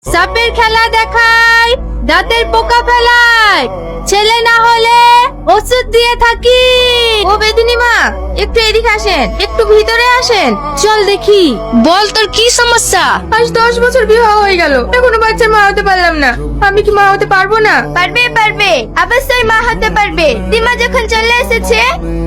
সাপের খেলা দেখায়, দাঁতের পোকা ফেলায়, ছেলে না হলে ওষুধ দিয়ে থাকি। ও বেদিনী মা, একটু এদিকে আসেন, একটু ভিতরে আসেন। চল দেখি, বল তোর কি সমস্যা। আজ 10 বছর বিবাহ হয়ে গেল, এখনো বাচ্চার মা হতে পারলাম না। আমি কি মা হতে পারবো না? পারবে পারবে, অবশ্যই মা হতে পারবে। দিমা যখন চলে এসেছে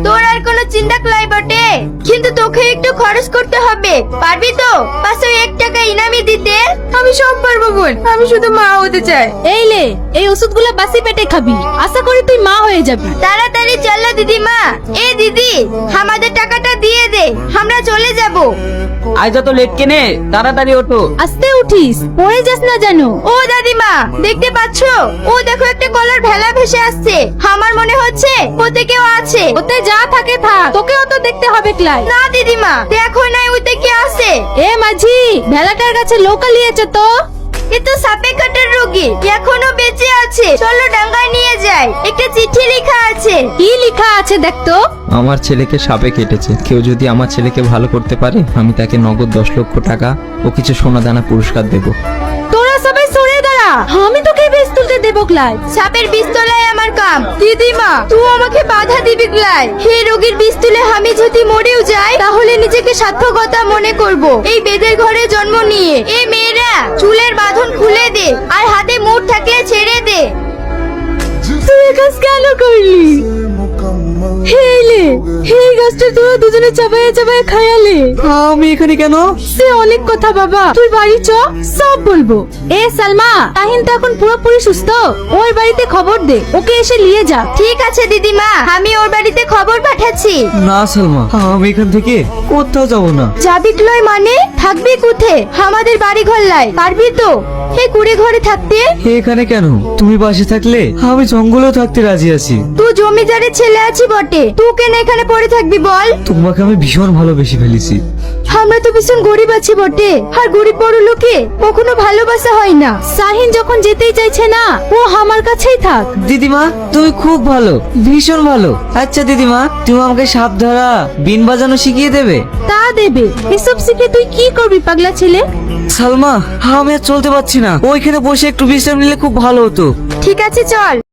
তোর আর কোনো চিন্তা ক্লাই বটে, কিন্তু তোকে একটু খরচ করতে হবে। পারবি তো 501 টাকা ইনামি দিতে? আমি সব পারবো বোন, আমি শুধু মা হতে চাই। এই লে, এই ওষুধগুলো বাসি পেটে খাবি, আশা করি তুই মা হয়ে যাবি। তাড়াতাড়ি চলো দিদিমা। এ দিদি, আমাদের টাকাটা দিয়ে দে, আমরা চলে যাব। আজ তো লেট কেনে, তাড়াতাড়ি ওঠো। আস্তে উঠিস, পড়ে যাস না জানো। ও দাদিমা, দেখতে পাচ্ছো? ও দেখো, একটা কলার ভেলা ভেসে আসছে। আমার মনে হচ্ছে ওতে কেউ আছে। ওতে যা থাকে থাক, তোকে অত দেখতে হবে ক্লাই। না দিদিমা, দেখো না ওতে কে আছে। এ মাঝি, ভেলাটার কাছে লোকালিয়েছে তো। এ তো সাপে কাটার রোগী, এখনো বেঁচে আছে। চলো ডাঙ্গায় নিয়ে যাই, একটা চিঠি লেখা আছে। কি লেখা আছে দেখ তো। আমার ছেলেকে সাপে কেটেছে, কেউ যদি আমার ছেলেকে ভালো করতে পারে আমি তাকে নগদ 10 লক্ষ টাকা ও কিছু সোনা দানা পুরস্কার দেব। তোরা সবাই সরে দাঁড়া, আমি তোকে বেশ তুলতে দেবো ক্লাই। সাপের বিষ তোলাই আমার কাম। দিদিমা, তুই আমাকে বাধা দিবি গলাই। হে রোগীর বিষ তুলে আমি যদি মরেও যাই, তাহলে নিজেকে সার্থকতা মনে করব। এই বেদের ঘরে জন্ম নিয়ে। এই মেয়েরা, চুলের বাঁধন খুলে দে, আর হাতে মুঠ থাকলে ছেড়ে দে। তুই এ কাজ কেন করলি? হেলে, এই গাছটা তোরা দুজনে চাবায়ে চাবায়ে খায়ালে। আমি এখানে কেন? সে অনেক কথা বাবা, তুই বাড়ি চ, সব বলবো। এ সালমা, তাহিন তো এখন পুরোপুরি সুস্থ, ওর বাড়িতে খবর দে, ওকে এসে নিয়ে যা। ঠিক আছে দিদিমা, আমি ওর বাড়িতে খবর পাঠাচ্ছি। না সালমা, আমি এখান থেকে কোথাও যাব না। যাবি ক্লয় মানে? থাকবি কোথে? আমাদের বাড়ি ঘর লাই, পারবি তো এই কুড়ে ঘরে থাকতে? এখানে কেন? তুমি পাশে থাকলে আমি জঙ্গলেও থাকতে রাজি আছি। তুই জমিদারের ছেলে আছি বটে, তুই কেন এখানে পড়ে থাকবি বল? তোমাকে আমি ভীষণ ভালোবেসে ফেলেছি। আমরা তো ভীষণ গরিব আছি বটে, আর গরিব বড় লোকে কখনো ভালোবাসা হয় না। সাহিন যখন যেতেই চাইছে না, ও আমার কাছেই থাক। দিদিমা, তুমি খুব ভালো, ভীষণ ভালো। আচ্ছা দিদিমা, তুমি আমাকে সাপ ধরা, বিন বাজানো শিখিয়ে দেবে? তা দেবে। এসব শিখে তুই কি করবি পাগলা ছেলে? সালমা, আমি আর চলতে পারছি না, ওইখানে বসে একটু বিশ্রাম নিলে খুব ভালো হতো। ঠিক আছে চল।